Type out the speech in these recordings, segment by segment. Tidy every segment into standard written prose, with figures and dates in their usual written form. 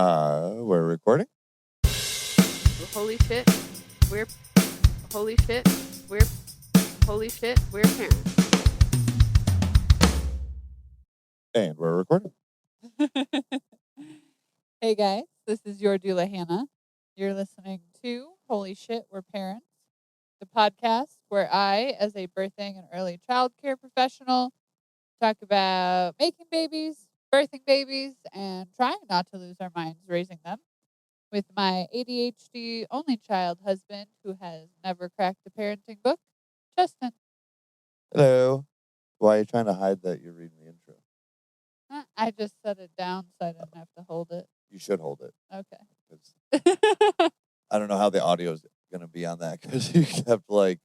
We're recording. Holy shit, we're holy shit, we're parents. And we're recording. Hey guys, this is your doula Hannah. You're listening to Holy Shit, We're Parents, the podcast where I, as a birthing and early child care professional, talk about making babies, birthing babies, and trying not to lose our minds raising them with my ADHD only child husband who has never cracked a parenting book, Justin. Hello. Why are you trying to hide that you're reading the intro? I just set it down so I didn't have to hold it. You should hold it. Okay. I don't know how the audio is going to be on that because you kept like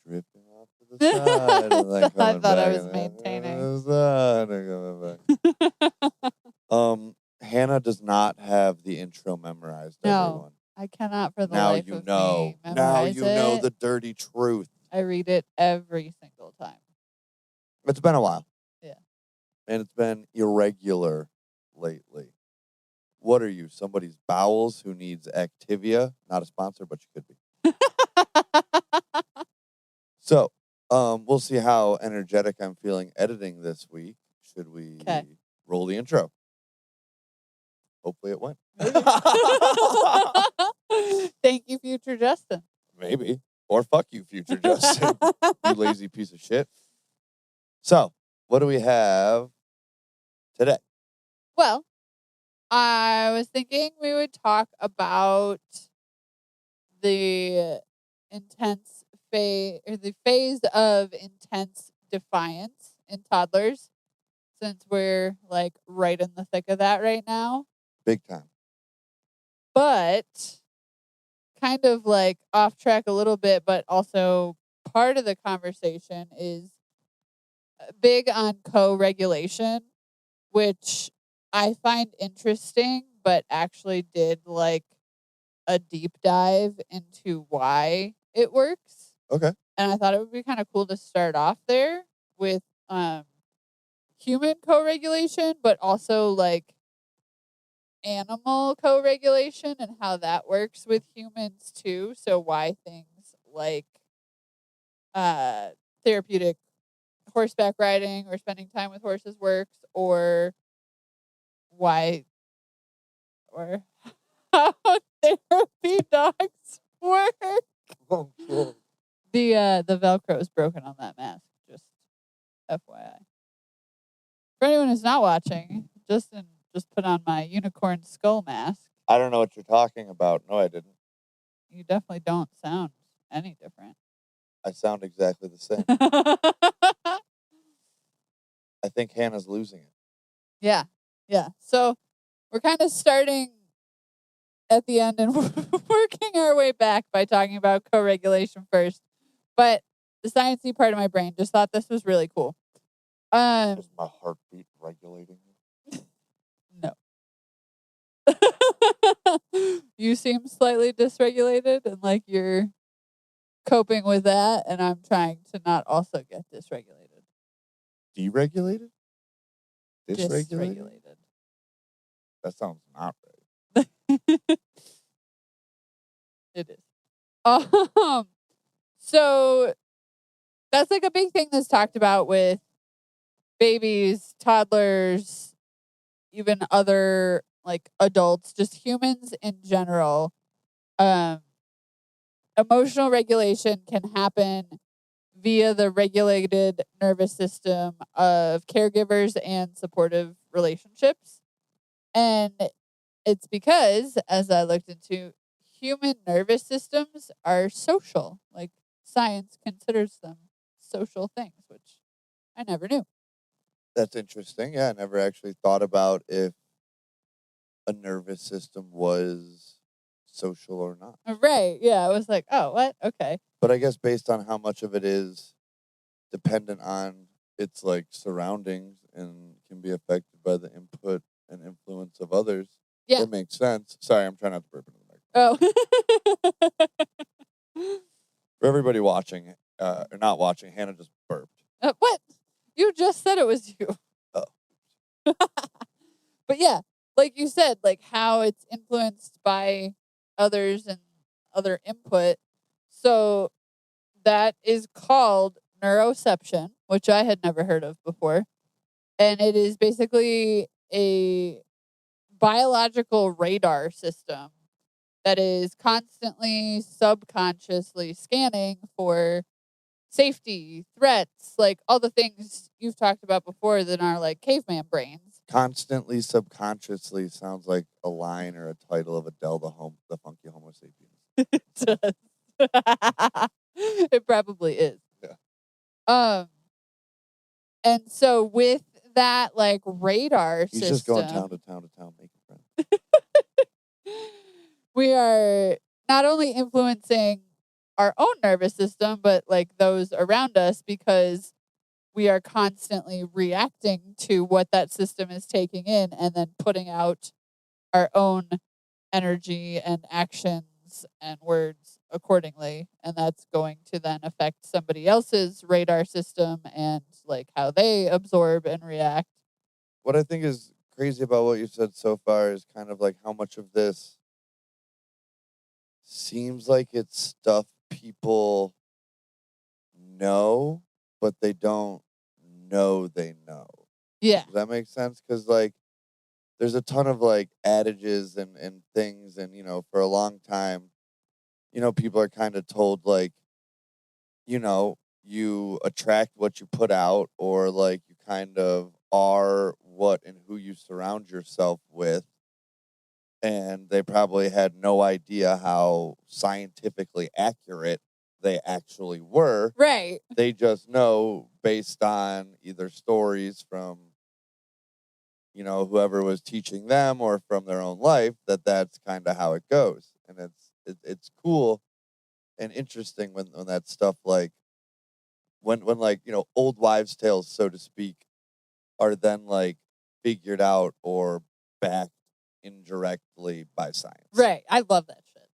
drifting off to the side. And, like, I coming thought back I was and maintaining. and coming back. Hannah does not have the intro memorized. No. Everyone. I cannot for the Now life you of know. me Now memorize you know it. the dirty truth. I read it every single time. It's been a while. Yeah. And it's been irregular lately. What are you? Somebody's bowels who needs Activia? Not a sponsor, but you could be. So, we'll see how energetic I'm feeling editing this week. Should we roll the intro? Hopefully it went. Thank you, future Justin. Maybe. Or fuck you, future Justin. You lazy piece of shit. So, what do we have today? Well, I was thinking we would talk about the phase of intense defiance in toddlers, since we're like right in the thick of that right now. Big time. But kind of like off track a little bit, but also part of the conversation is big on co-regulation, which I find interesting, but actually did like a deep dive into why it works. Okay. And I thought it would be kind of cool to start off there with human co-regulation, but also like animal co-regulation and how that works with humans too. So why things like therapeutic horseback riding or spending time with horses works, or why or how therapy dogs work. Oh, cool. The Velcro is broken on that mask, just FYI. For anyone who's not watching, Justin just put on my unicorn skull mask. I don't know what you're talking about. No, I didn't. You definitely don't sound any different. I sound exactly the same. I think Hannah's losing it. Yeah. So we're kind of starting at the end and working our way back by talking about co-regulation first. But the sciencey part of my brain just thought this was really cool. Is my heartbeat regulating? No. You seem slightly dysregulated and like you're coping with that, and I'm trying to not also get dysregulated. Deregulated? Dysregulated. That sounds not right. It is. So that's like a big thing that's talked about with babies, toddlers, even other like adults, just humans in general. Emotional regulation can happen via the regulated nervous system of caregivers and supportive relationships. And it's because, as I looked into, human nervous systems are social. Like, science considers them social things, which I never knew. That's interesting. Yeah, I never actually thought about if a nervous system was social or not. Right. Yeah. I was like, oh, what? Okay. But I guess based on how much of it is dependent on its like surroundings and can be affected by the input and influence of others, yeah, it makes sense. Sorry, I'm trying not to burp into the microphone. Oh. For everybody watching, or not watching, Hannah just burped. What? You just said it was you. Oh. But yeah, like you said, like how it's influenced by others and other input. So that is called neuroception, which I had never heard of before. And it is basically a biological radar system that is constantly subconsciously scanning for safety, threats, like all the things you've talked about before that are like caveman brains. Constantly, subconsciously sounds like a line or a title of Adele, the Funky Homo Sapiens. It does. It probably is. Yeah. And so with that like radar He's system, just going town to town to town making friends. we are not only influencing our own nervous system, but like those around us, because we are constantly reacting to what that system is taking in and then putting out our own energy and actions and words accordingly. And that's going to then affect somebody else's radar system and like how they absorb and react. What I think is crazy about what you've said so far is kind of like how much of this seems like it's stuff people know, but they don't know they know. Yeah. Does that make sense? Because, like, there's a ton of, like, adages and things, and, for a long time, people are kind of told, like, you attract what you put out, or, like, you kind of are what and who you surround yourself with. And they probably had no idea how scientifically accurate they actually were. Right. They just know based on either stories from, whoever was teaching them or from their own life that that's kind of how it goes. And it's cool and interesting when that stuff like when like, old wives' tales, so to speak, are then like figured out or backed indirectly by science. Right. I love that shit.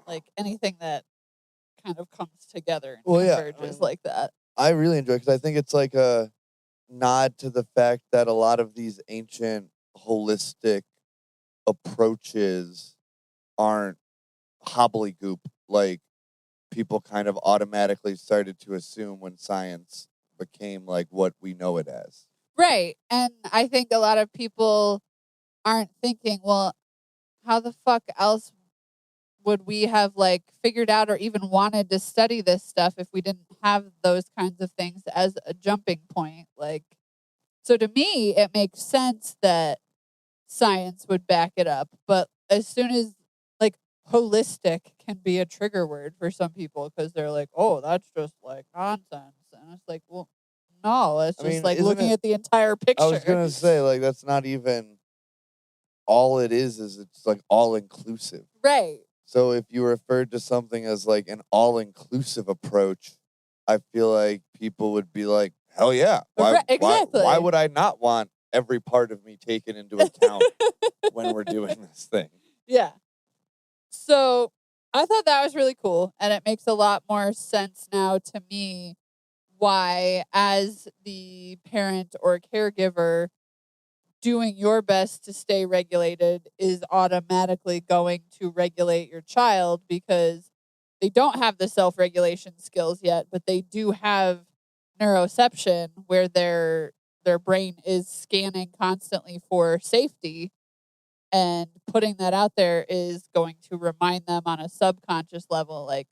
Like anything that kind of comes together and Well, yeah, converges like that. I really enjoy it because I think it's like a nod to the fact that a lot of these ancient holistic approaches aren't hobblegoop like people kind of automatically started to assume when science became like what we know it as. Right. And I think a lot of people aren't thinking, well, how the fuck else would we have like figured out or even wanted to study this stuff if we didn't have those kinds of things as a jumping point? Like, so to me, it makes sense that science would back it up. But as soon as like holistic can be a trigger word for some people because they're like, oh, that's just like nonsense. And it's like, well, no, it's just like looking at the entire picture. I was going to say, like, that's not even all it is it's like all inclusive. Right. So if you referred to something as like an all-inclusive approach, I feel like people would be like, hell yeah. Exactly. Why would I not want every part of me taken into account when we're doing this thing? Yeah. So I thought that was really cool. And it makes a lot more sense now to me why, as the parent or caregiver, doing your best to stay regulated is automatically going to regulate your child because they don't have the self-regulation skills yet, but they do have neuroception where their brain is scanning constantly for safety, and putting that out there is going to remind them on a subconscious level, like,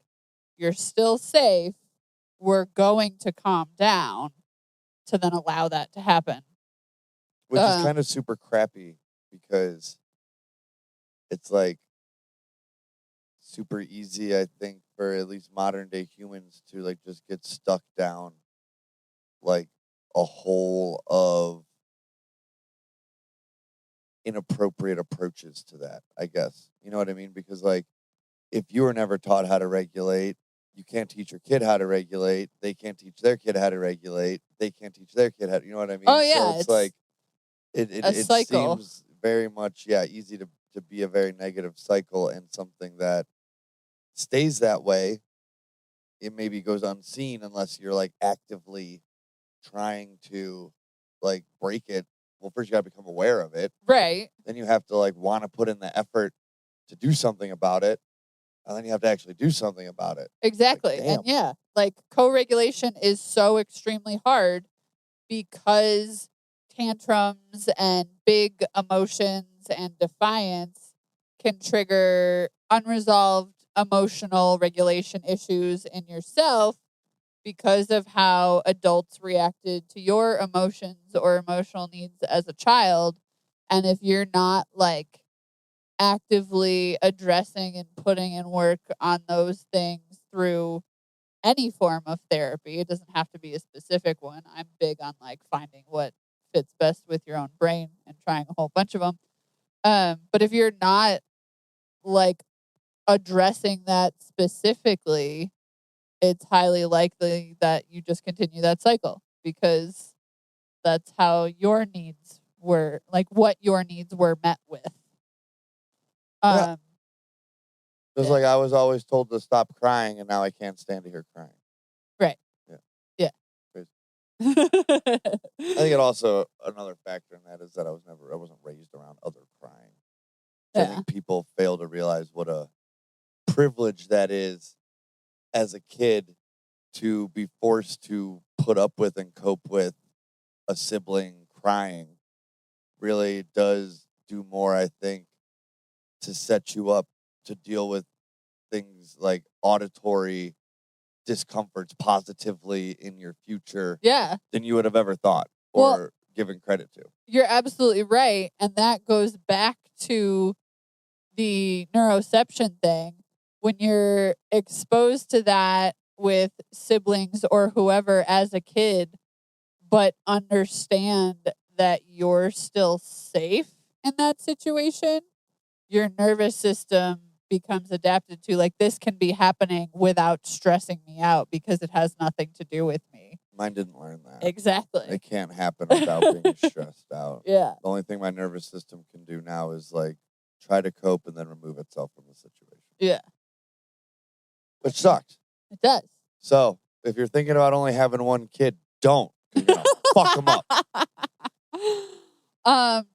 you're still safe, we're going to calm down, to then allow that to happen. Which is kind of super crappy because it's like super easy, I think, for at least modern day humans to like just get stuck down like a hole of inappropriate approaches to that, I guess. You know what I mean? Because like if you were never taught how to regulate, you can't teach your kid how to regulate. They can't teach their kid how to regulate. They can't teach their kid how to, you know what I mean? Oh, yeah. So it's like it cycle. seems very much, easy to be a very negative cycle, and something that stays that way. It maybe goes unseen unless you're like actively trying to like break it well, first you got to become aware of it. Right. Then you have to like want to put in the effort to do something about it. And then you have to actually do something about it. Exactly. Like, And yeah, like co-regulation is so extremely hard because tantrums and big emotions and defiance can trigger unresolved emotional regulation issues in yourself because of how adults reacted to your emotions or emotional needs as a child. And if you're not like actively addressing and putting in work on those things through any form of therapy, it doesn't have to be a specific one. I'm big on like finding what fits best with your own brain and trying a whole bunch of them. But if you're not like addressing that specifically, it's highly likely that you just continue that cycle because that's how your needs were, like what your needs were met with. Yeah. Just Yeah. like I was always told to stop crying, and now I can't stand to hear crying. Right. Yeah. Yeah. Crazy. I think it also, another factor in that is that I wasn't raised around other crying. So I think people fail to realize what a privilege that is as a kid to be forced to put up with and cope with a sibling crying. Really does do more, I think, to set you up to deal with things like auditory discomforts positively in your future Yeah. than you would have ever thought or given credit to. You're absolutely right. And that goes back to the neuroception thing. When you're exposed to that with siblings or whoever as a kid, but understand that you're still safe in that situation, your nervous system becomes adapted to like this can be happening without stressing me out because it has nothing to do with me. Mine didn't learn that. Exactly. It can't happen without being stressed out. Yeah. The only thing my nervous system can do now is like try to cope and then remove itself from the situation. Yeah. Which sucks. It does. So if you're thinking about only having one kid, don't. You're gonna fuck them up.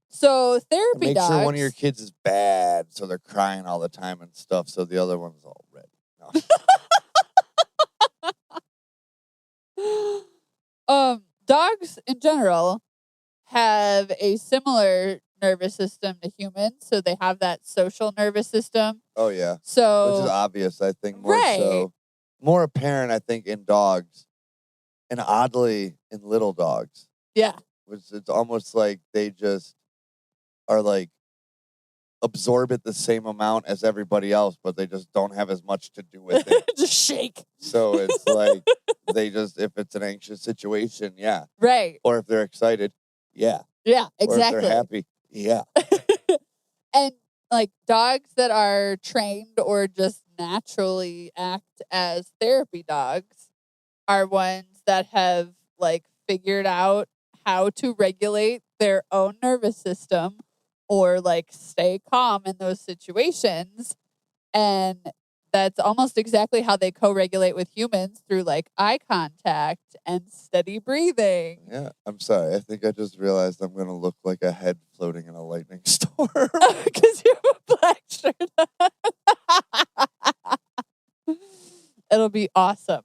So therapy And make dogs. sure one of your kids is bad, so they're crying all the time and stuff, so the other one's all red. No. Dogs in general have a similar nervous system to humans, so they have that social nervous system. Oh yeah. So which is obvious, I think, more Right. so. More apparent, I think, in dogs. And oddly, in little dogs. yeah, Which it's almost like they just are like absorb it the same amount as everybody else, but they just don't have as much to do with it. just shake. So it's like they just, if it's an anxious situation, yeah. Right. Or if they're excited, yeah. Yeah, Or if exactly. they're happy, yeah. And like dogs that are trained or just naturally act as therapy dogs are ones that have like figured out how to regulate their own nervous system or like stay calm in those situations. And that's almost exactly how they co-regulate with humans through like eye contact and steady breathing. Yeah, I'm sorry. I think I just realized I'm going to look like a head floating in a lightning storm. Because you have a black shirt on. It'll be awesome.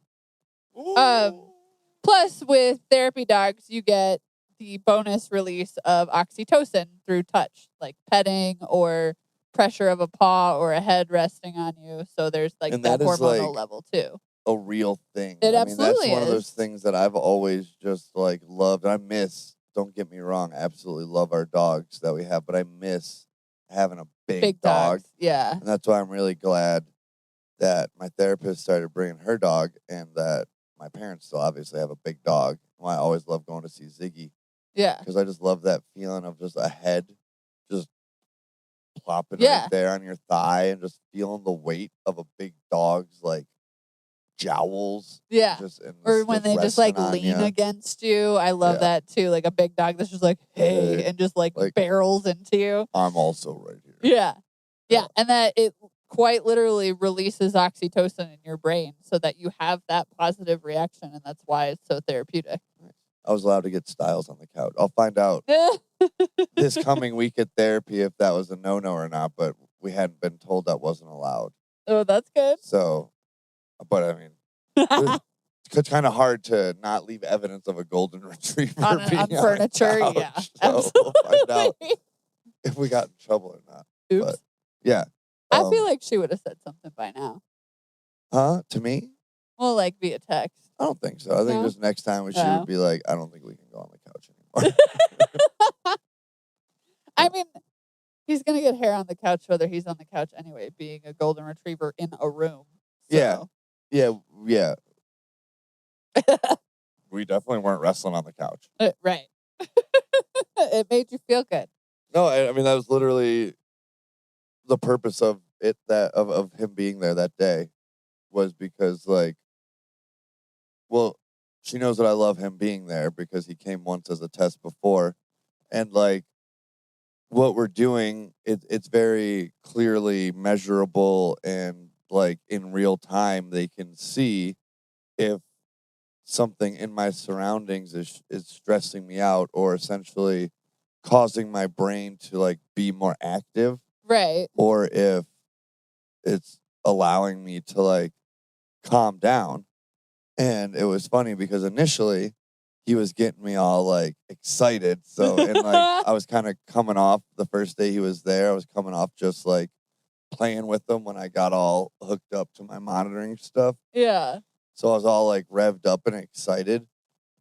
Plus, with therapy dogs, you get the bonus release of oxytocin through touch, like petting or pressure of a paw or a head resting on you. So there's like And that that is, hormonal like, level too. a real thing. It I mean, that's absolutely one of those is. things that I've always just like loved. I miss, don't get me wrong, I absolutely love our dogs that we have, but I miss having a big dog. dogs. Yeah. And that's why I'm really glad that my therapist started bringing her dog and that my parents still obviously have a big dog. Why I always love going to see Ziggy Yeah. because I just love that feeling of just a head just plopping Yeah. right there on your thigh and just feeling the weight of a big dog's like jowls. Yeah. Or when they just like resting on lean ya. against you. I love Yeah. that too. Like a big dog that's just like, hey, Hey. and just like Like- barrels into you. I'm also right here. Yeah. Yeah. Yeah. And that it quite literally releases oxytocin in your brain so that you have that positive reaction. And that's why it's so therapeutic. I was allowed to get Styles on the couch. I'll find out this coming week at therapy if that was a no-no or not, but we hadn't been told that wasn't allowed. Oh, that's good. So, but I mean, it's kind of hard to not leave evidence of a golden retriever on being furniture, on a yeah. couch. So we'll find out Absolutely. if we got in trouble or not. Oops. But, yeah. I feel like she would have said something by now. Huh? To me? Well, like via text. I don't think so. I think No? just next time she Oh. would be like, I don't think we can go on the couch anymore. I mean, he's going to get hair on the couch whether he's on the couch anyway, being a golden retriever in a room. So. Yeah. We definitely weren't wrestling on the couch. Right. It made you feel good. No, I mean, that was literally the purpose of it, of him being there that day, was because, like, well, she knows that I love him being there because he came once as a test before. And, like, what we're doing, it's very clearly measurable and, like, in real time, they can see if something in my surroundings is stressing me out or essentially causing my brain to, like, be more active. Right. Or if it's allowing me to, like, calm down. And it was funny because initially he was getting me all, like, excited. So, and, like, I was kind of coming off the first day he was there. I was coming off just, like, playing with him when I got all hooked up to my monitoring stuff. Yeah. So I was all, like, revved up and excited.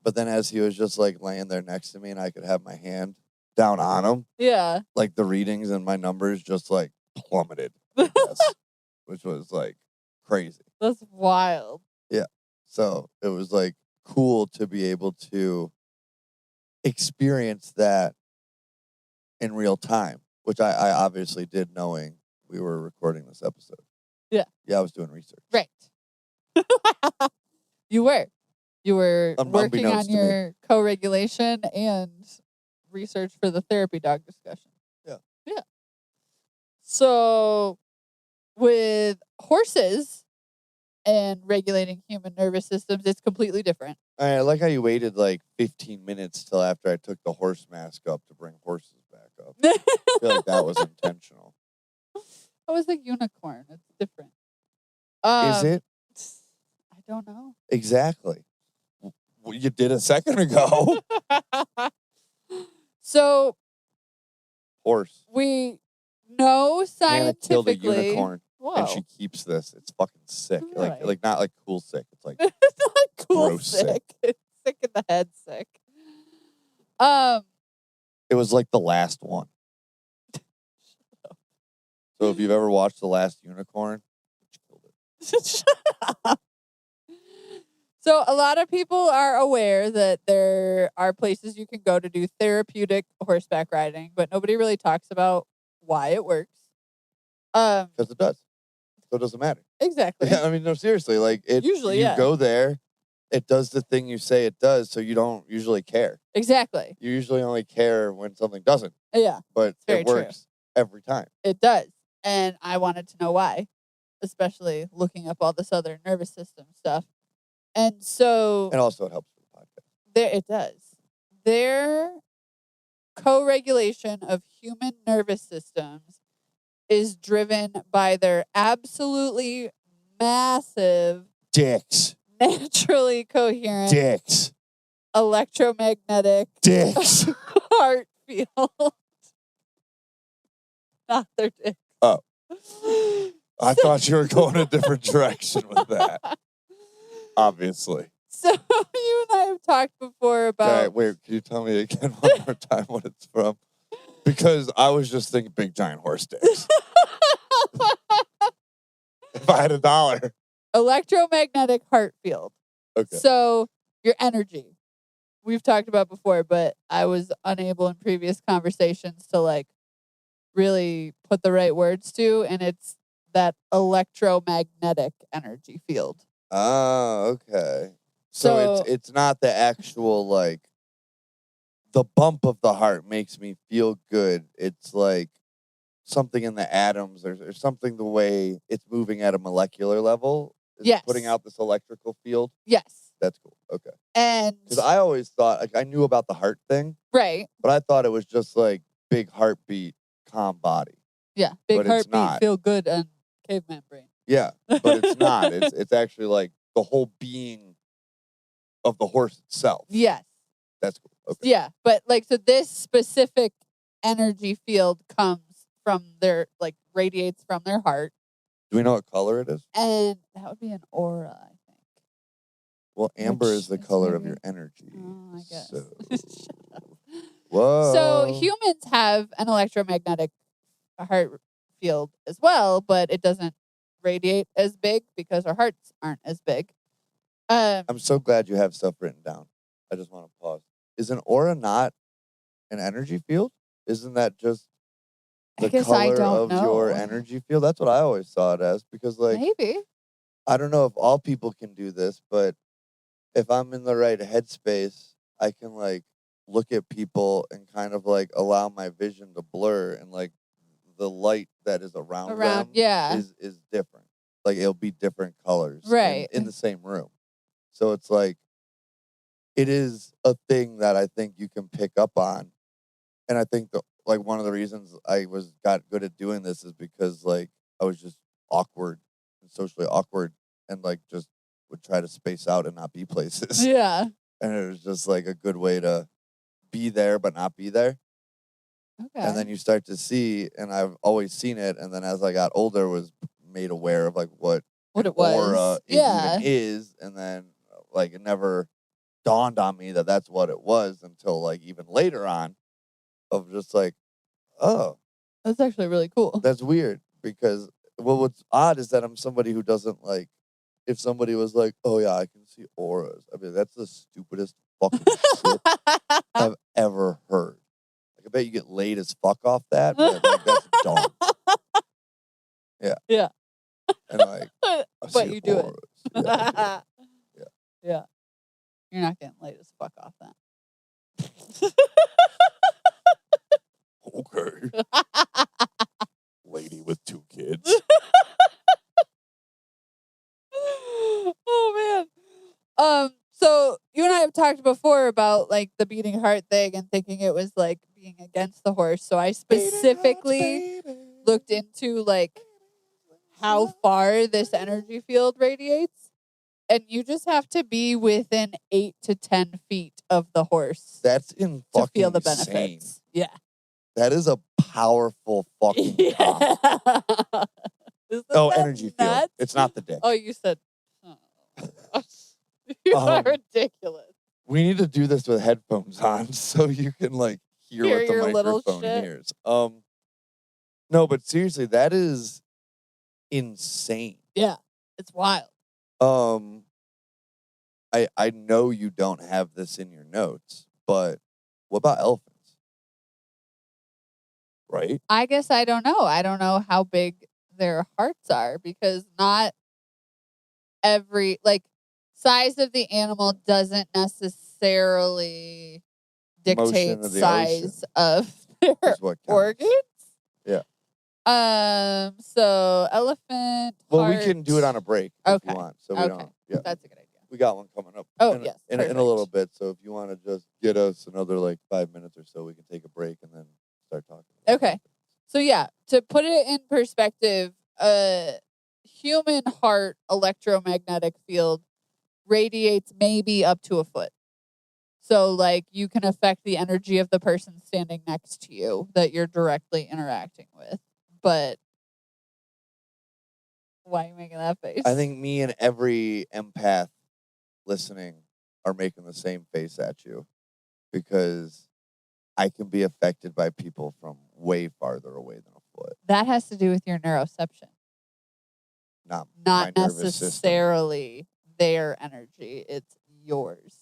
But then as he was just, like, laying there next to me and I could have my hand down on him, Yeah. like, the readings and my numbers just, like, plummeted, I guess, which was, like, crazy. That's wild. Yeah. So it was, like, cool to be able to experience that in real time, which I obviously did knowing we were recording this episode. Yeah. Yeah, I was doing research. Right. You were. You were working on Unbeknownst to me. your co-regulation and research for the therapy dog discussion. Yeah. Yeah. So with horses and regulating human nervous systems, it's completely different. I like how you waited, like, 15 minutes till after I took the horse mask up to bring horses back up. I feel like that was intentional. That was a unicorn. It's different. Is it? I don't know. Exactly. Well, you did a second ago. So Horse. we know Hannah killed a scientifically. unicorn, Whoa. and she keeps this. It's fucking sick. Right. Like not like cool sick. It's like It's not cool gross sick. It's sick in the head sick. it was like the last one. So if you've ever watched The Last Unicorn, she killed it. Shut up. So a lot of people are aware that there are places you can go to do therapeutic horseback riding, but nobody really talks about why it works. Because it does. So it doesn't matter. Exactly. Yeah, I mean, no, seriously. Like, it Usually, you yeah. go there, it does the thing you say it does, so you don't usually care. Exactly. You usually only care when something doesn't. Yeah, But very it works every time. it does. And I wanted to know why, especially looking up all this other nervous system stuff. And so And also it helps with the podcast. it does. Their co-regulation of human nervous systems is driven by their absolutely massive, Dicks. naturally coherent, Dicks. electromagnetic Dicks. heart field. Not their dicks. Oh. I thought you were going a different direction with that. Obviously. So you and I have talked before about. Okay, wait, can you tell me again one more time what it's from? Because I was just thinking big giant horse dicks. If I had $1. Electromagnetic heart field. Okay. So your energy. We've talked about before, but I was unable in previous conversations to like really put the right words to, and it's that electromagnetic energy field. Oh, okay. So it's not the actual, like, the bump of the heart makes me feel good. It's like something in the atoms or something the way it's moving at a molecular level is Yes. putting out this electrical field. Yes. That's cool. Okay. And Because I always thought, like, I knew about the heart thing, right. but I thought it was just like big heartbeat, calm body. Yeah. Big But it's heartbeat, not. feel good, and caveman brain. Yeah, but it's not. It's actually like the whole being of the horse itself. Yes. That's cool. Okay. Yeah. But like, so this specific energy field comes from their, like, radiates from their heart. Do we know what color it is? And that would be an aura, I think. Well, amber Which is the is color of very- your energy. Oh, I guess. So, Shut up. whoa. So humans have an electromagnetic heart field as well, but it doesn't radiate as big because our hearts aren't as big. I'm so glad you have stuff written down. I just want to pause. Is an aura not an energy field? Isn't that just I the guess I color don't of your know. energy field? That's what I always saw it as. Because, like, Maybe. I don't know if all people can do this, but if I'm in the right headspace, I can, like, look at people and kind of, like, allow my vision to blur, and, like, the light that is around them yeah. is different. Like, it'll be different colors Right. in the same room. So it's like, it is a thing that I think you can pick up on. And I think like one of the reasons I got good at doing this is because, like, I was just awkward and socially awkward, and, like, just would try to space out and not be places. Yeah. And it was just like a good way to be there but not be there. Okay. And then you start to see, and I've always seen it, and then as I got older was made aware of, like, what it was. aura it Yeah. even is, and then, like, it never dawned on me that that's what it was until, like, even later on, of just like, oh, That's actually really cool. that's weird. Because, well, what's odd is that I'm somebody who doesn't, like, if somebody was like, oh yeah, I can see auras, I mean, that's the stupidest fucking shit I've ever heard. Like, I bet you get laid as fuck off that, but, like, that's dumb. Yeah. Yeah. And, like, I But see you do it. auras. Yeah. Yeah. Yeah. You're not getting laid as fuck off that. Okay. Lady with 2 kids. Oh man. So you and I have talked before about, like, the beating heart thing and thinking it was, like, being against the horse. So I specifically looked into, like, how far this energy field radiates. And you just have to be within 8 to 10 feet of the horse That's in to fucking feel the insane. benefits. Yeah. That is a powerful fucking cock. Isn't Oh, that energy field. nuts? It's not the dick. Oh, you said. Oh. You are ridiculous. We need to do this with headphones on so you can, like, hear Hear what the your little microphone shit. hears. No, but seriously, that is insane. Yeah, it's wild. I know you don't have this in your notes, but what about elephants? Right? I guess I don't know. I don't know how big their hearts are because not every, like, size of the animal doesn't necessarily dictate Motion of the size ocean of their is what counts. organs. Yeah. So elephant. Well, heart. we can do it on a break if Okay. you want. So we Okay. don't. Yeah. That's a good idea. We got one coming up. Oh, in, yes, in a perfect. little bit. So if you want to just get us another, like, 5 minutes or so, we can take a break and then start talking. Okay. So yeah, to put it in perspective, human heart electromagnetic field radiates maybe up to a foot. So, like, you can affect the energy of the person standing next to you that you're directly interacting with. But why are you making that face? I think me and every empath listening are making the same face at you because I can be affected by people from way farther away than a foot. that has to do with your neuroception, Not not my nervous system. necessarily their energy. It's yours.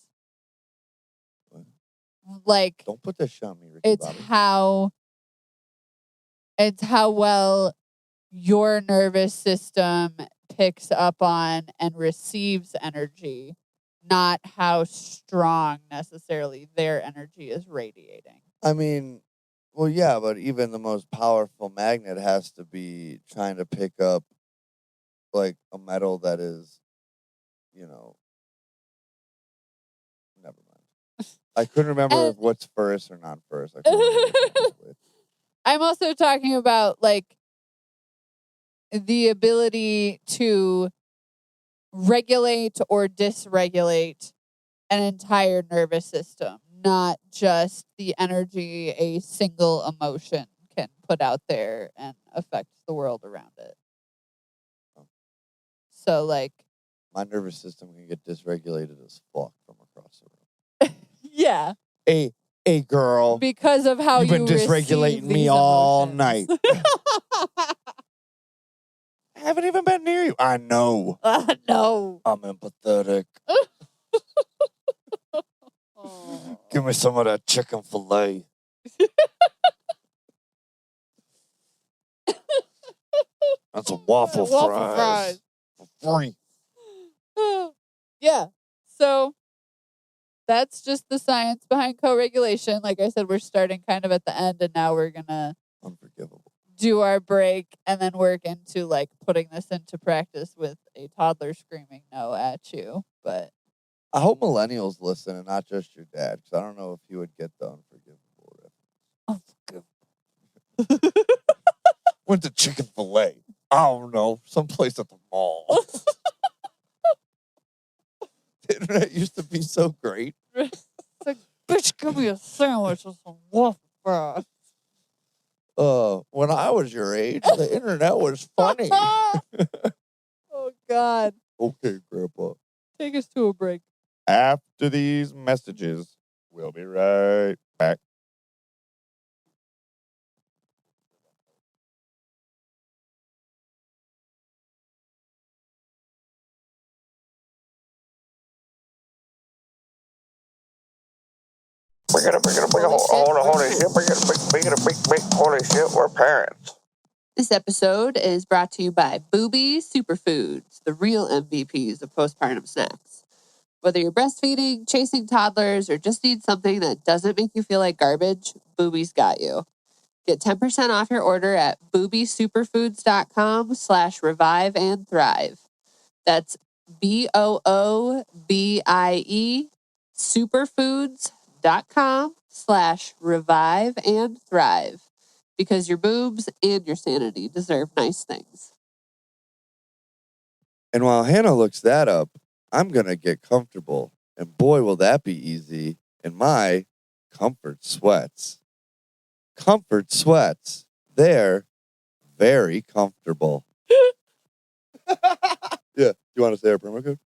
Like, Don't put this shit on me, Ricky it's Bobby. how well your nervous system picks up on and receives energy, not how strong necessarily their energy is radiating. I mean, well, yeah, but even the most powerful magnet has to be trying to pick up, like, a metal that is, I couldn't remember And- if what's first or not first. I couldn't remember which one was which. I'm also talking about like the ability to regulate or dysregulate an entire nervous system, not just the energy a single emotion can put out there and affect the world around it. So, like, My nervous system can get dysregulated as fuck from across the room. yeah, Hey, girl. because of how You've been you dysregulating receive me these all emotions. night. I haven't even been near you. I know. No. I'm empathetic. Oh. Give me some of that chicken fillet. And some waffle fries. For free. Yeah. So that's just the science behind co-regulation. Like I said, we're starting kind of at the end, and now we're gonna Unforgivable. do our break and then work into like putting this into practice with a toddler screaming no at you. But I hope millennials listen and not just your dad, because I don't know if he would get the unforgivable reference. Went to chicken fillet. I don't know. Someplace at the mall. The internet used to be so great. it's like, bitch, give me a sandwich with some waffle fries. When I was your age, the internet was funny. Oh God. Okay, Grandpa. Take us to a break. After these messages, we'll be right back. Holy shit, we're parents. This episode is brought to you by Booby Superfoods, the real MVPs of postpartum snacks. Whether you're breastfeeding, chasing toddlers, or just need something that doesn't make you feel like garbage, Booby's got you. Get 10% off your order at boobysuperfoods.com/revive and thrive. That's BOOBIE superfoods.com/revive and thrive. Because your boobs and your sanity deserve nice things. And while Hannah looks that up, I'm going to get comfortable. And boy, will that be easy in my comfort sweats. Comfort sweats. They're very comfortable. Yeah. You want to say our promo code?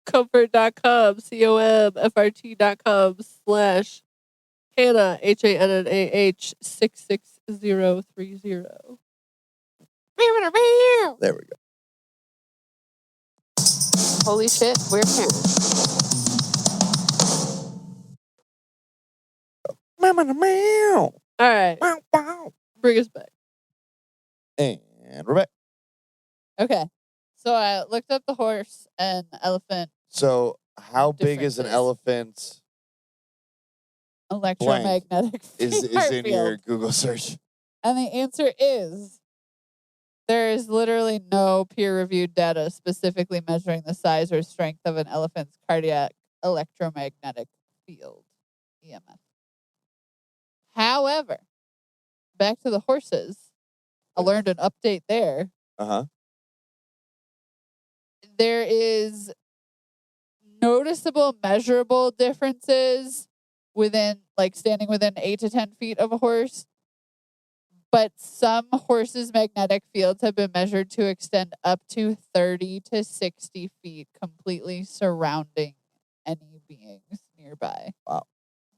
Comfort.com, comfort.com/Hannah, HANNAH 66030. There we go. Holy shit, we're parents. Meow. All right, Bow, bow. bring us back. And we're back. Okay. So I looked up the horse and elephant So, how big is an Differences. elephant's electromagnetic is field. in your Google search? And the answer is there is literally no peer-reviewed data specifically measuring the size or strength of an elephant's cardiac electromagnetic field, EMF. However, back to the horses, I learned an update there. Uh-huh. There is noticeable, measurable differences within, like, standing within 8 to 10 feet of a horse. But some horses' magnetic fields have been measured to extend up to 30 to 60 feet, completely surrounding any beings nearby. Wow.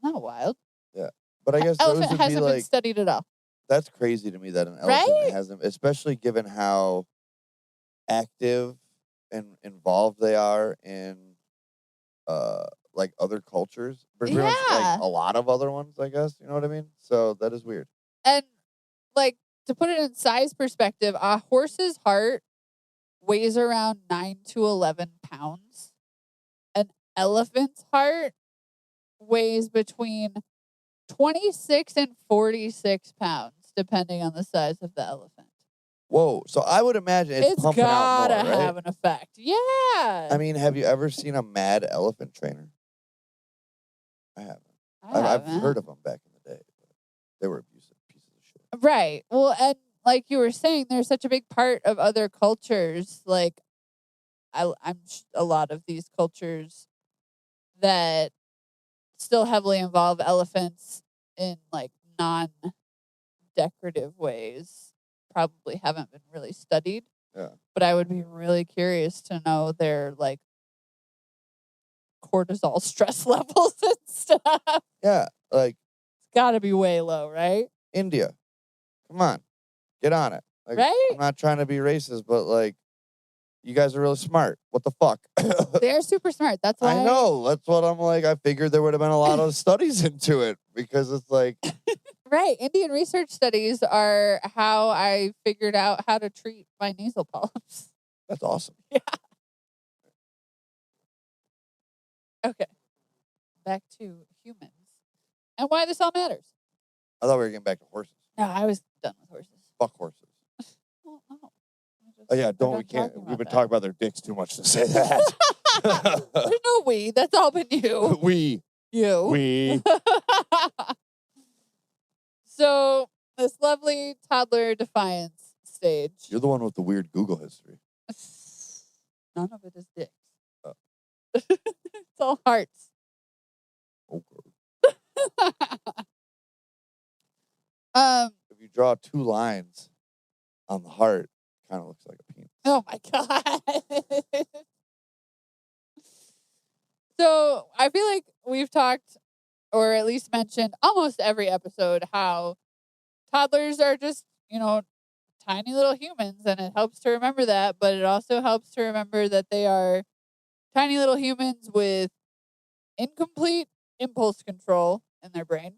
Not wild. Yeah. But I guess those Elephant would be hasn't been like, studied at all. that's crazy to me that an elephant Right? hasn't, especially given how active and involved they are in like other cultures. Pretty much Yeah. like a lot of other ones, I guess. You know what I mean? So that is weird. And, like, to put it in size perspective, a horse's heart weighs around 9 to 11 pounds. An elephant's heart weighs between 26 and 46 pounds, depending on the size of the elephant. Whoa. So I would imagine it's pumping out gotta more, right? have an effect. Yeah. I mean, have you ever seen a mad elephant trainer? I haven't. I've heard of them back in the day. But they were abusive pieces of shit. Right. Well, and like you were saying, there's such a big part of other cultures. Like, a lot of these cultures that still heavily involve elephants in like non-decorative ways probably haven't been really studied. Yeah. But I would be really curious to know their like cortisol stress levels and stuff. Yeah, like It's got to be way low, right? India. Come on, get on it. Like, Right? I'm not trying to be racist, but like, you guys are really smart. What the fuck? They're super smart. That's why I know. That's what I'm like. I figured there would have been a lot of studies into it because it's like, Right. Indian research studies are how I figured out how to treat my nasal polyps. that's awesome. Yeah. Okay. Back to humans and why this all matters. I thought we were getting back to horses. No, I was done with horses. Fuck horses. Well, no. Oh yeah, We're we done can't. talking We've about been that. talking about their dicks too much to say that. There's no we. That's all been you. You. we. So, this lovely toddler defiance stage. You're the one with the weird Google history. None of it is dicks. Oh. It's all hearts. Okay. If you draw 2 lines on the heart, it kind of looks like a penis. Oh my God. So I feel like we've talked, or at least mentioned almost every episode, how toddlers are just, tiny little humans, and it helps to remember that, but it also helps to remember that they are tiny little humans with incomplete impulse control in their brain,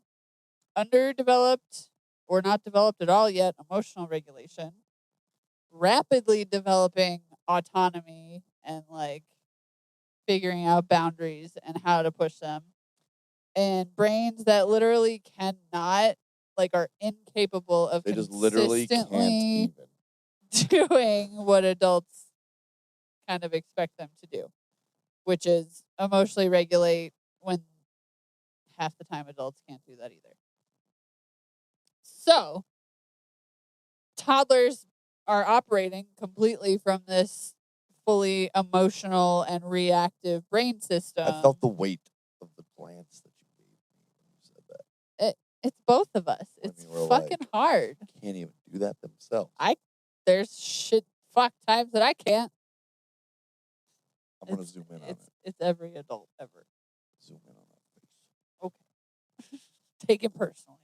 underdeveloped or not developed at all yet emotional regulation, rapidly developing autonomy and like figuring out boundaries and how to push them, and brains that literally cannot, like, are incapable of They just literally can't consistently even. doing what adults kind of expect them to do, which is emotionally regulate when half the time adults can't do that either. So, toddlers are operating completely from this fully emotional and reactive brain system. I felt the weight of the glance that you gave me when you said that. It's both of us. When It's you were fucking like, hard. Can't even do that themselves. There's times that I can't. I'm going to zoom in on it. It's every adult ever. Zoom in on that face. Okay. Take it personally.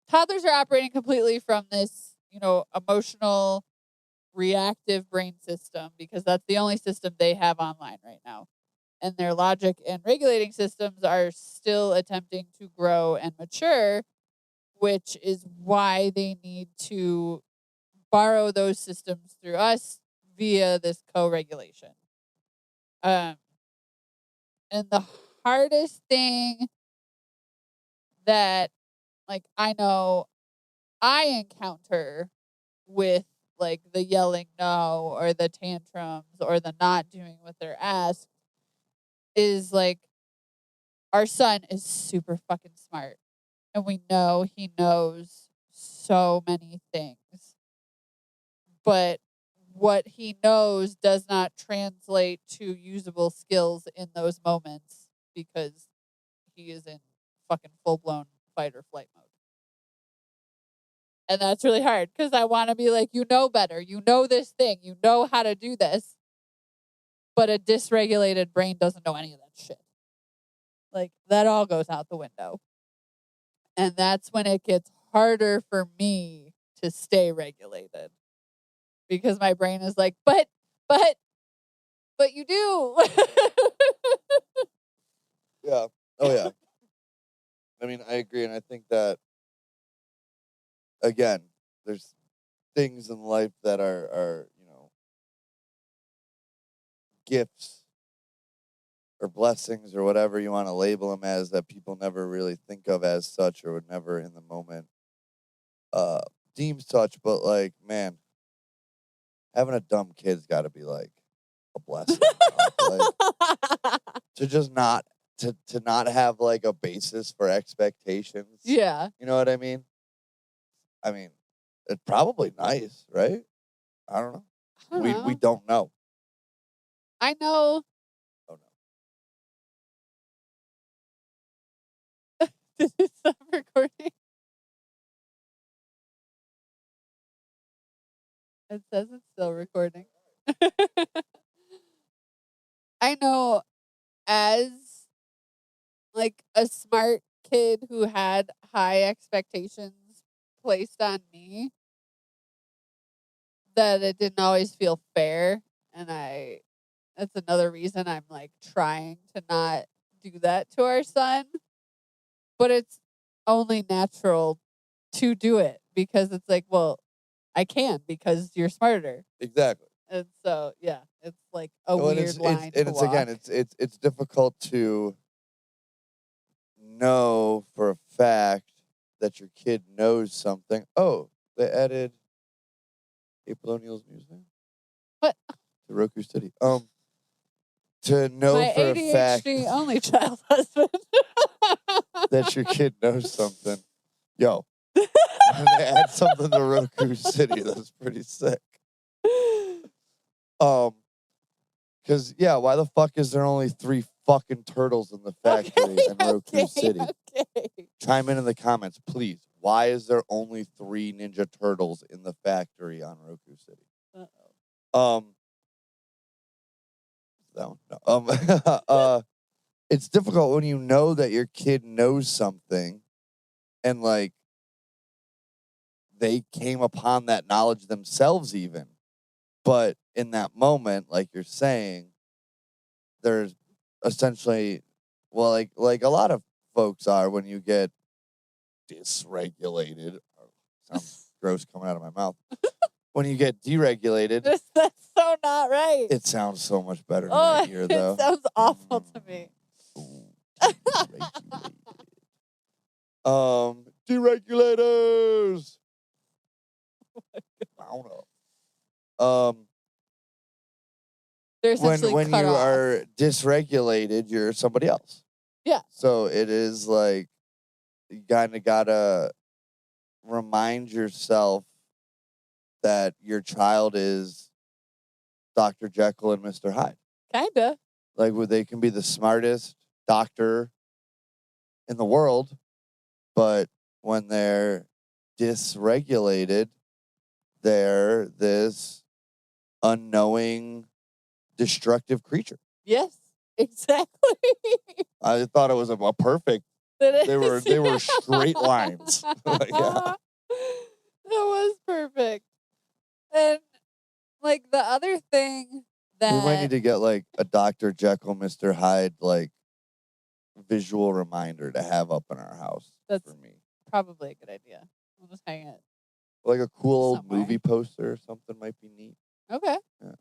Toddlers are operating completely from this, emotional, reactive brain system because that's the only system they have online right now. And their logic and regulating systems are still attempting to grow and mature, which is why they need to borrow those systems through us via this co-regulation. And the hardest thing that, like, I know I encounter with, like, the yelling no or the tantrums or the not doing what they're asked is, like, our son is super fucking smart. And we know he knows so many things. But what he knows does not translate to usable skills in those moments because he is in fucking full-blown fight or flight mode. And that's really hard because I want to be like, you know better. You know this thing. You know how to do this. But a dysregulated brain doesn't know any of that shit. Like, that all goes out the window. And that's when it gets harder for me to stay regulated. Because my brain is like, but you do. Yeah. Oh, yeah. I mean, I agree. And I think that, again, there's things in life that are gifts or blessings or whatever you want to label them as that people never really think of as such or would never in the moment deem such. But, like, man, having a dumb kid's got to be, like, a blessing. Like, to just not to not have like a basis for expectations. Yeah. You know what I mean? I mean, it's probably nice, right? I don't know. I don't We know. don't know. I know. Oh no. Did it stop recording? It says it's still recording. I know, as like a smart kid who had high expectations placed on me, that it didn't always feel fair. And that's another reason I'm like trying to not do that to our son. But it's only natural to do it because it's like, well, I can because you're smarter. Exactly. And so, yeah, it's like a Well, and weird line to it's walk. again, it's difficult to know for a fact that your kid knows something. Oh, they added April O'Neil's museum. What? To Roku City. To know My for a fact ADHD only child husband. that your kid knows something. Yo, when they add something to Roku City, that's pretty sick. Because why the fuck is there only 3 fucking turtles in the factory in Roku City? Okay. Chime in the comments, please. Why is there only 3 Ninja Turtles in the factory on Roku City? Uh-oh. That one? No. It's difficult when you know that your kid knows something and like they came upon that knowledge themselves even. But in that moment, like you're saying, there's essentially, well, like a lot of folks are when you get dysregulated. Sounds gross coming out of my mouth. When you get deregulated, That's so not right. it sounds so much better in my ear, though. It sounds awful to me. Deregulators. They're essentially When cut you off. are dysregulated, you're somebody else. Yeah. So it is like you kind of gotta remind yourself that your child is Dr. Jekyll and Mr. Hyde. Kinda. Like where they can be the smartest doctor in the world, but when they're dysregulated, they're this unknowing, destructive creature. Yes, exactly. I thought it was a perfect. They were straight lines. Yeah. That was perfect. And like the other thing that We might need to get like a Dr. Jekyll, Mr. Hyde like visual reminder to have up in our house. That's for me. probably a good idea. We'll just hang it. Like a cool old somewhere. movie poster or something might be neat. Okay. Yeah.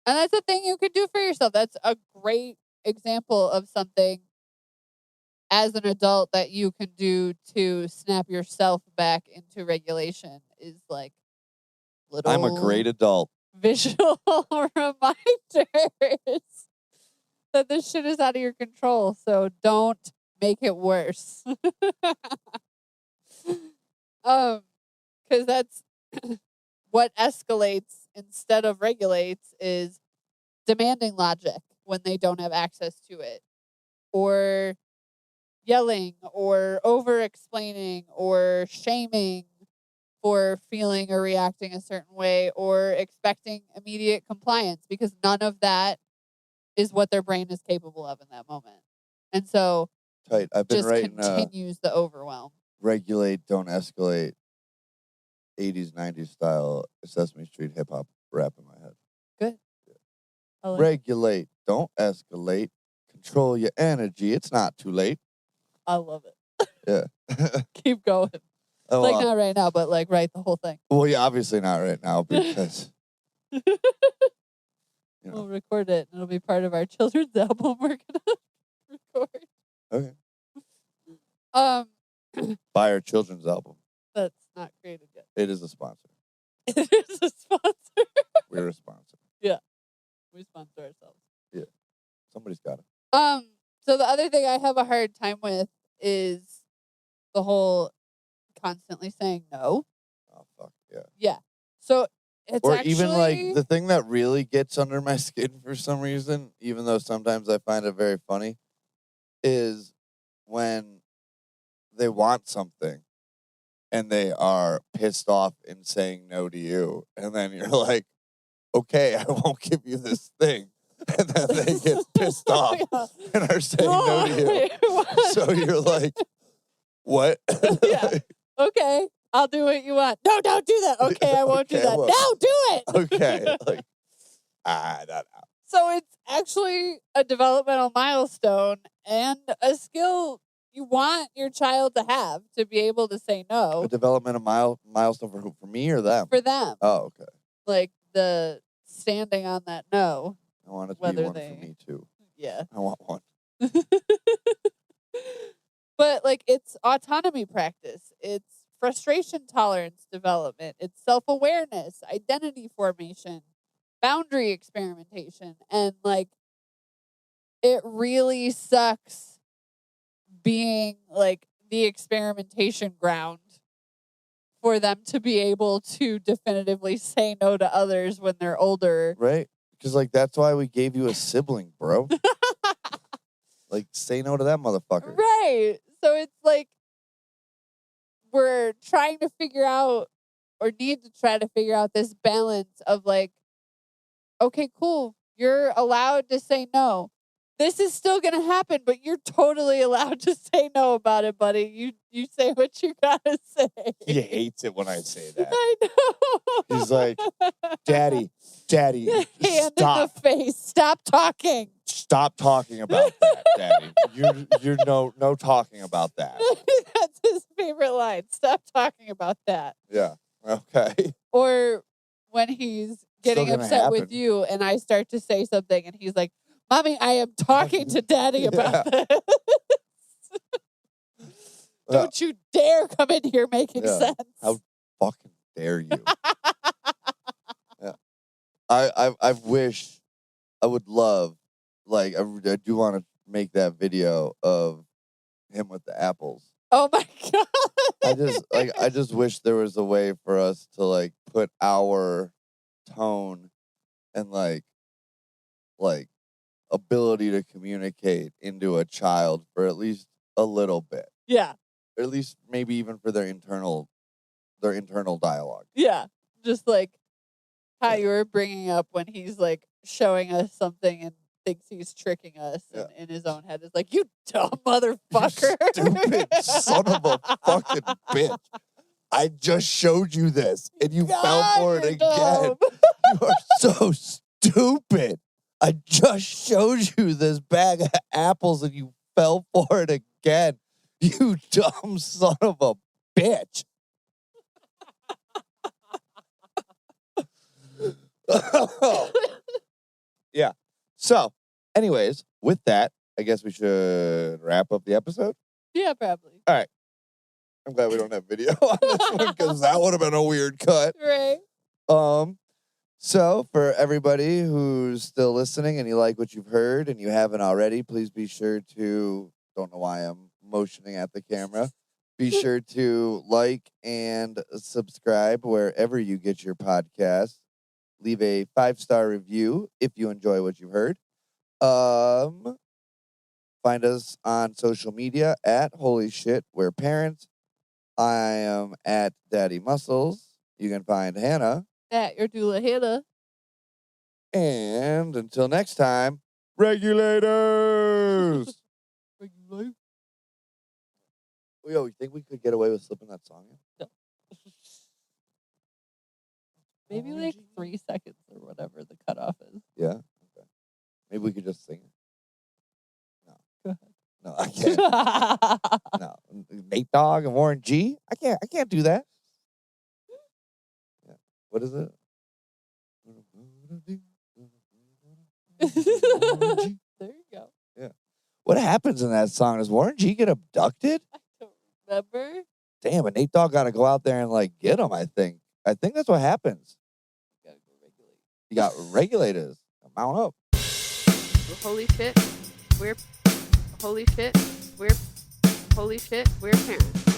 And that's a thing you could do for yourself. That's a great example of something as an adult that you can do to snap yourself back into regulation is like little I'm a great adult. visual reminders that this shit is out of your control. So don't make it worse. Because that's what escalates instead of regulates is demanding logic when they don't have access to it, or yelling, or over explaining, or shaming for feeling or reacting a certain way, or expecting immediate compliance, because none of that is what their brain is capable of in that moment. And so Tight. I've been just writing continues the overwhelm. regulate, don't escalate, 80s, 90s style Sesame Street hip hop rap in my head. Good. I like it. Regulate, don't escalate, control your energy. It's not too late. I love it. Yeah. Keep going. Oh, Like not right now, but like write the whole thing. well, yeah, obviously not right now because you know. We'll record it and it'll be part of our children's album we're gonna record. Okay. Buy our children's album. That's not created yet. It is a sponsor. It is a sponsor. We're a sponsor. Yeah. We sponsor ourselves. Yeah. Somebody's got it. So the other thing I have a hard time with is the whole constantly saying no. Oh, fuck, yeah. Yeah. So it's Or actually... even like the thing that really gets under my skin for some reason, even though sometimes I find it very funny, is when they want something and they are pissed off in saying no to you. And then you're like, okay, I won't give you this thing. And then they get pissed off and are saying no to you. So you're like, what? Yeah. Okay, I'll do what you want. No, don't do that. Okay, I won't do Okay, that. well- No, do it. Okay. Like, no. So it's actually a developmental milestone and a skill you want your child to have to be able to say A no developmental milestone for who? For me or them? for them. Oh, okay. Like the standing on that no. I want it to Whether be one they- for me too. Yeah. I want one. But like it's autonomy practice. It's frustration tolerance development. It's self-awareness, identity formation, boundary experimentation. And like it really sucks being like the experimentation ground for them to be able to definitively say no to others when they're older. Right? Because like that's why we gave you a sibling, bro. Like say no to that motherfucker. Right. So it's like we're trying to figure out or need to try to figure out this balance of like, okay, cool. You're allowed to say no. This is still going to happen, but you're totally allowed to say no about it, buddy. You say what you got to say. He hates it when I say that. I know. He's like, Daddy, Hand stop. in the face. Stop talking. Stop talking about that, Daddy. You're no talking about that. That's his favorite line. Stop talking about that. Yeah. Okay. Or when he's getting gonna upset with happen. you and I start to say something and he's like, Mommy, I am talking to Daddy about this. Don't you dare come in here making Yeah. sense. How fucking dare you? Yeah. I wish, I would love, like, I do want to make that video of him with the apples. Oh my God. I just wish there was a way for us to like put our tone and like ability to communicate into a child for at least a little bit. Yeah. Or at least maybe even for their internal dialogue. Yeah. Just like how you were bringing up when he's like showing us something and thinks he's tricking us and in his own head is like, you dumb motherfucker. Stupid son of a fucking bitch. I just showed you this and you fell for it you're again. dumb. You are so stupid. I just showed you this bag of apples and you fell for it again. You dumb son of a bitch. Yeah. So, anyways, with that, I guess we should wrap up the episode. Yeah, probably. I'm glad we don't have video on this one because that would have been a weird cut. Right. So for everybody who's still listening and you like what you've heard and you haven't already, please be sure to, don't know why I'm motioning at the camera, be sure to like and subscribe wherever you get your podcasts. Leave a 5-star review if you enjoy what you've heard. Find us on social media at Holy Shit, We're Parents. I am at Daddy Muscles. You can find Hannah. At your doula Hannah. And until next time, regulators. Yo, you think we could get away with slipping that song in? No. Maybe like 3 seconds or whatever the cutoff is. Yeah. Okay. Maybe we could just sing it. Go ahead. No, I can't. No, Nate Dogg and Warren G. I can't do that. Yeah. What is it? There you go. Yeah. What happens in that song? Does Warren G get abducted? I don't remember. Damn, and Nate Dogg got to go out there and like get him. I think that's what happens. Gotta go regulate. You got regulators. Mount up. Holy shit. We're holy shit, we're parents.